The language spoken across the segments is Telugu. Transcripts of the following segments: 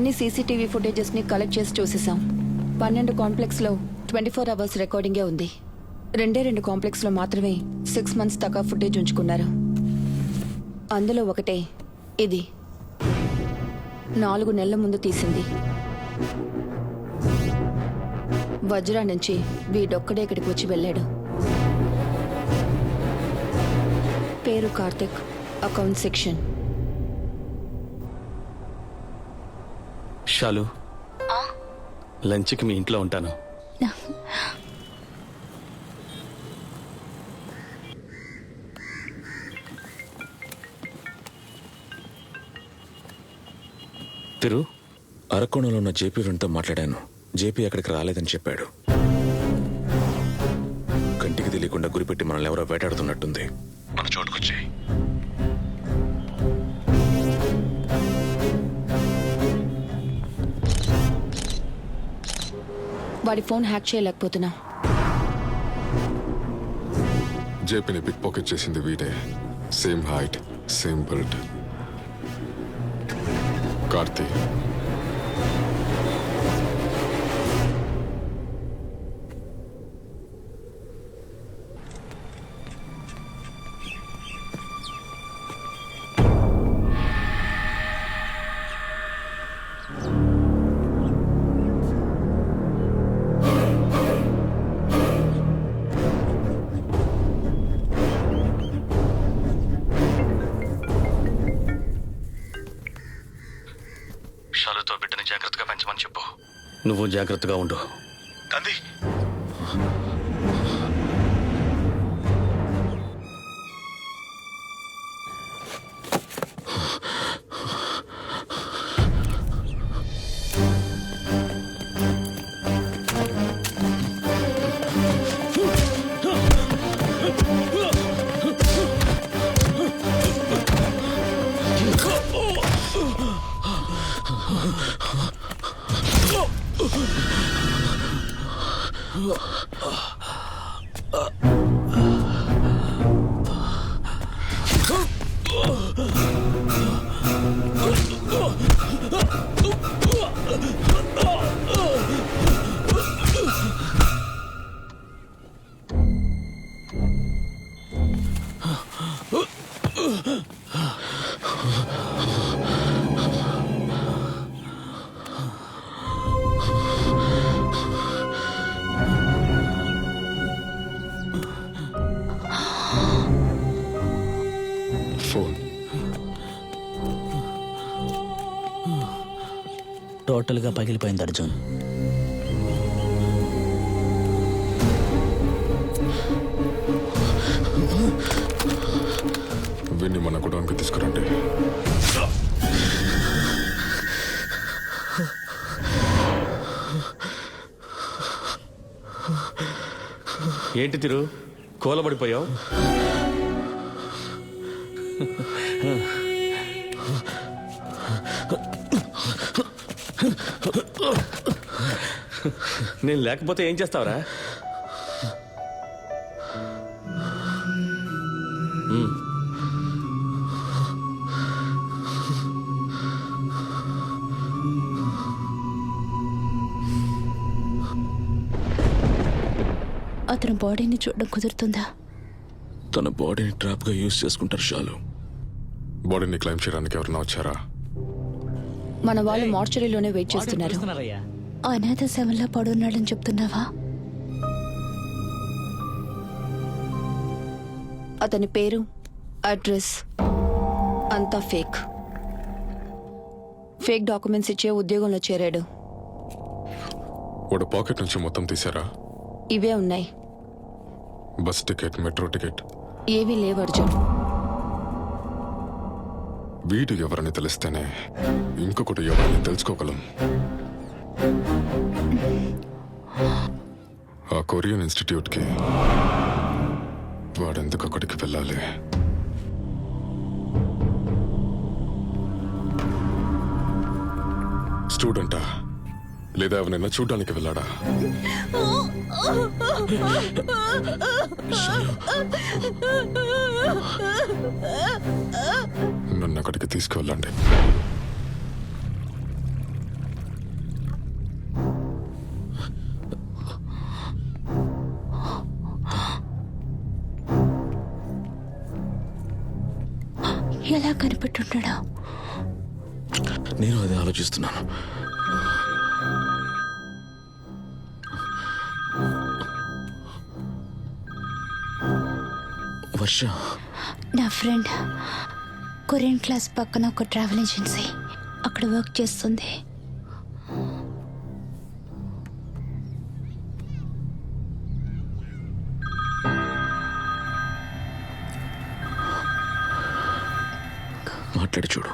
అన్ని సీసీటీవీ ఫుటేజెస్ ని కలెక్ట్ చేసి చూసేసాం. 12 కాంప్లెక్స్ లో 24 అవర్స్ రికార్డింగే ఉంది. 2 కాంప్లెక్స్ లో మాత్రమే 6 months దాకా ఫుటేజ్ ఉంచుకున్నారు. అందులో ఒకటే ఇది 4 నెలల ముందు తీసింది. వజ్రా నుంచి వీడొక్కడే ఇక్కడికి వచ్చి వెళ్ళాడు. పేరు కార్తిక్, అకౌంట్ సెక్షన్. షాలు, లంచ్కి మీ ఇంట్లో ఉంటాను. తిరు, అరకోణంలో ఉన్న జేపీ ఫ్రెండ్తో మాట్లాడాను. జేపీ అక్కడికి రాలేదని చెప్పాడు. కంటికి తెలియకుండా గురిపెట్టి మనల్ని ఎవరో వేటాడుతున్నట్టుంది. మన చోటుకొచ్చాయి. వాడి ఫోన్ హ్యాక్ చేయలేకపోతున్నా. జేపీని పిక్ పాకెట్ చేసింది వీడే. Same height, same build. Karthi. షాలుతో బిడ్డని జాగ్రత్తగా పెంచమని చెప్పు. నువ్వు జాగ్రత్తగా ఉండు. కంది, ఫోన్. టోటల్గా పగిలిపోయింది అర్జున్. వీడిని మన గుడానికి తీసుకురండి. ఏంటి తిరు, కూలబడిపోయావు? నేను లేకపోతే ఏం చేస్తావురా? అతని బాడీని చూడడం కుదురుతుందా? తన బాడీని ట్రాప్గా యూజ్ చేసుకుంటారు షాలు. బాడీని క్లైమ్ చేయడానికి ఎవరైనా వచ్చారా? మన వాళ్ళు మార్చరీలోనే వెయిట్ చేస్తున్నారు. అనాథ శవంలా పడున్నాడని చెప్తున్నావా? అతని పేరు, అడ్రస్ అంతా ఫేక్. ఫేక్ డాక్యుమెంట్స్ ఇచ్చే ఉద్యోగంలో చేరాడు. వాడు పాకెట్ నుంచి మొత్తం తీసారా? ఇవే ఉన్నాయి. బస్ టికెట్, మెట్రో టికెట్ ఏవీ లేవు అర్జున్. వీడు ఎవరని తెలిస్తేనే ఇంకొకటి ఎవరని తెలుసుకోగలం. ఆ కొరియన్ ఇన్స్టిట్యూట్కి వాడెందుకు అక్కడికి వెళ్ళాలి? స్టూడెంటా లేదా ఎవరైనా చూడ్డానికి వెళ్ళాడా? నన్ను అక్కడికి తీసుకువెళ్ళండి. ఎలా కనిపెట్టుంటాడా? నేను అదే ఆలోచిస్తున్నాను. వర్ష, నా ఫ్రెండ్ కొరియన్ క్లాస్ పక్కన ఒక ట్రావెల్ ఏజెన్సీ, అక్కడ వర్క్ చేస్తుంది. మాట్లాడి చూడు.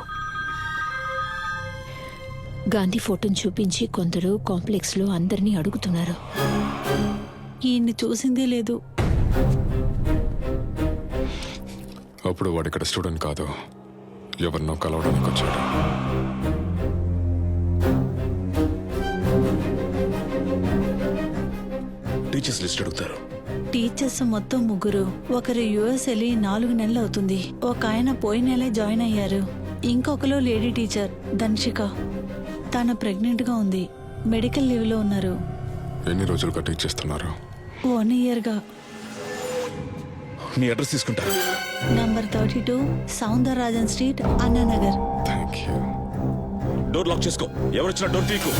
గాంధీ ఫోటోను చూపించి కొందరు కాంప్లెక్స్లో అందరినీ అడుగుతున్నారు. ఈయన్ని చూసిందే లేదు. అప్పుడు వాడు ఇక్కడ స్టూడెంట్ కాదు, ఎవరినో కలవడానికి వచ్చాడు. టీచర్స్ లిస్ట్ అడుగుతారు. టీచర్స్ మొత్తం 3. ఒకరు యుఎస్ వెళ్ళి 4 నెలలు అవుతుంది. ఒక ఆయన పోయిన నెలే జాయిన్ అయ్యారు. ఇంకొకరు లేడీ టీచర్ ధన్షిక. తను ప్రెగ్నెంట్గా ఉంది. మెడికల్ లీవ్లో ఉన్నారు. ఎన్ని రోజులుగా టీచ్ చేస్తున్నారు? 1 ఇయర్గా. నీ అడ్రస్ తీసుకుంటారు. Number 32 Soundararajan street, Annanagar. Thank you. Door lock చేసుకో. ఎవరొచ్చినా డోర్ తీయకు.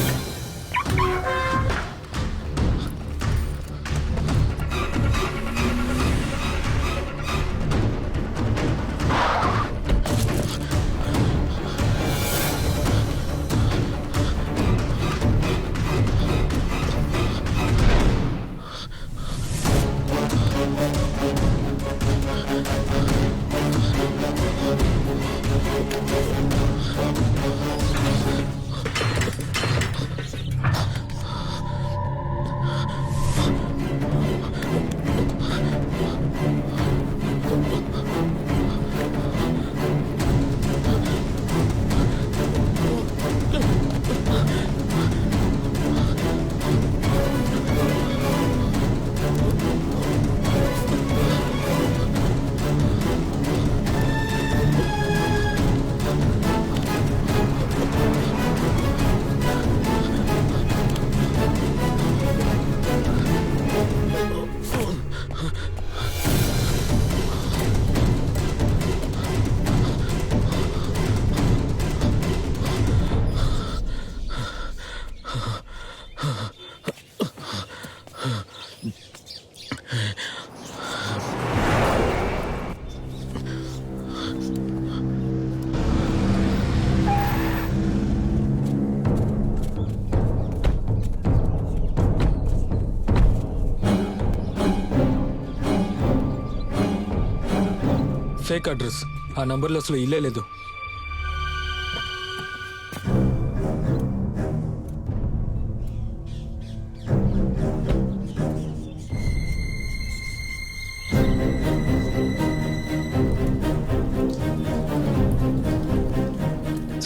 Fake address. ఆ నంబర్లో అసలు ఇల్లే లేదు.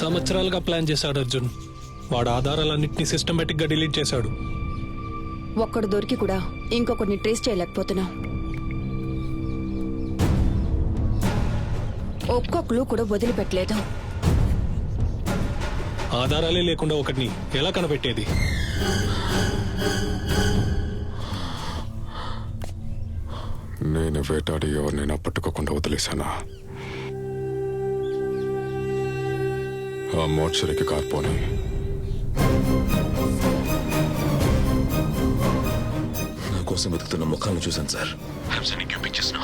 సంవత్సరాలుగా ప్లాన్ చేశాడు అర్జున్. వాడు ఆధారాలన్నింటినీ సిస్టమేటిక్ గా డిలీట్ చేశాడు. ఒక్కడు దొరికి కూడా ఇంకొకరిని ట్రేస్ చేయలేకపోతున్నాం. ఒక్క క్లూ కూడా వదిలిపెట్టలేదు. ఆధారాలే లేకుండా ఒకటిని ఎలా కనిపెట్టేది? నేను వేటాడి ఎవరినైనా పట్టుకోకుండా వదిలేశానా? ఆ మోర్చరికి కార్పోని నా కోసం వెతుకుతున్న ముఖాలను చూశాను సార్. హంసని చూపించేసిన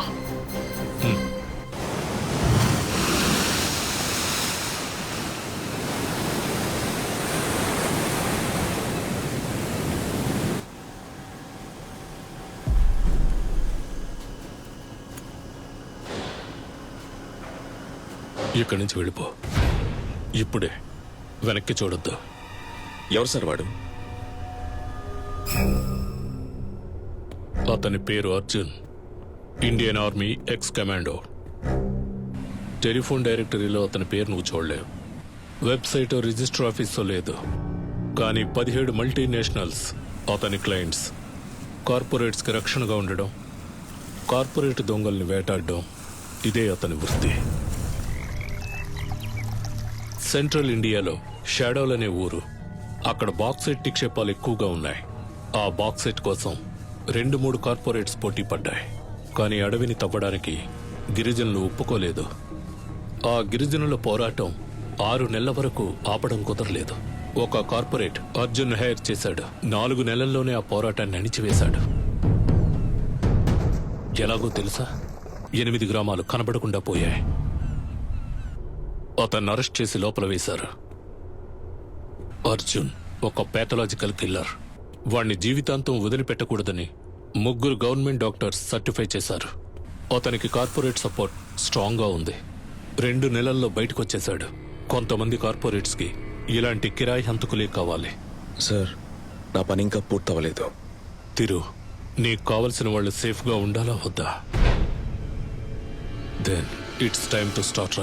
ఇక్కడి నుంచి వెళ్ళిపో. ఇప్పుడే. వెనక్కి చూడొద్దు. ఎవరు సార్ వాడు? అతని పేరు Arjun. Indian army X commando. Telephone డైరెక్టరీలో అతని పేరు నువ్వు చూడలేవు. వెబ్సైట్ రిజిస్టర్ ఆఫీస్లో లేదు. కానీ 17 మల్టీనేషనల్స్ అతని క్లయింట్స్. కార్పొరేట్స్కి రక్షణగా ఉండడం, కార్పొరేట్ దొంగల్ని వేటాడడం, ఇదే అతని వృత్తి. సెంట్రల్ ఇండియాలో షాడోల్ అనే ఊరు. అక్కడ బాక్సైట్ నిక్షేపాలు ఎక్కువగా ఉన్నాయి. ఆ బాక్సైట్ కోసం 2-3 కార్పొరేట్స్ పోటీ పడ్డాయి. కానీ అడవిని తవ్వడానికి గిరిజనులు ఒప్పుకోలేదు. ఆ గిరిజనుల పోరాటం 6 నెలల వరకు ఆపడం కుదరలేదు. ఒక కార్పొరేట్ అర్జున్ హైర్ చేశాడు. 4 నెలల్లోనే ఆ పోరాటాన్ని అణిచివేశాడు. ఎలాగో తెలుసా? 8 గ్రామాలు కనబడకుండా పోయాయి. అతన్ని అరెస్ట్ చేసి లోపల వేశారు. అర్జున్ ఒక ప్యాథలాజికల్ కిల్లర్. వాణ్ణి జీవితాంతం వదిలిపెట్టకూడదని 3 గవర్నమెంట్ డాక్టర్స్ సర్టిఫై చేశారు. అతనికి కార్పొరేట్ సపోర్ట్ స్ట్రాంగ్గా ఉంది. 2 నెలల్లో బయటకొచ్చేశాడు. కొంతమంది కార్పొరేట్స్కి ఇలాంటి కిరాయి హంతకులే కావాలి. సార్, నా పని ఇంకా పూర్తవలేదు. తిరు, నీకు కావలసిన వాళ్ళు సేఫ్గా ఉండాలా వద్దా? Then it's time to start running.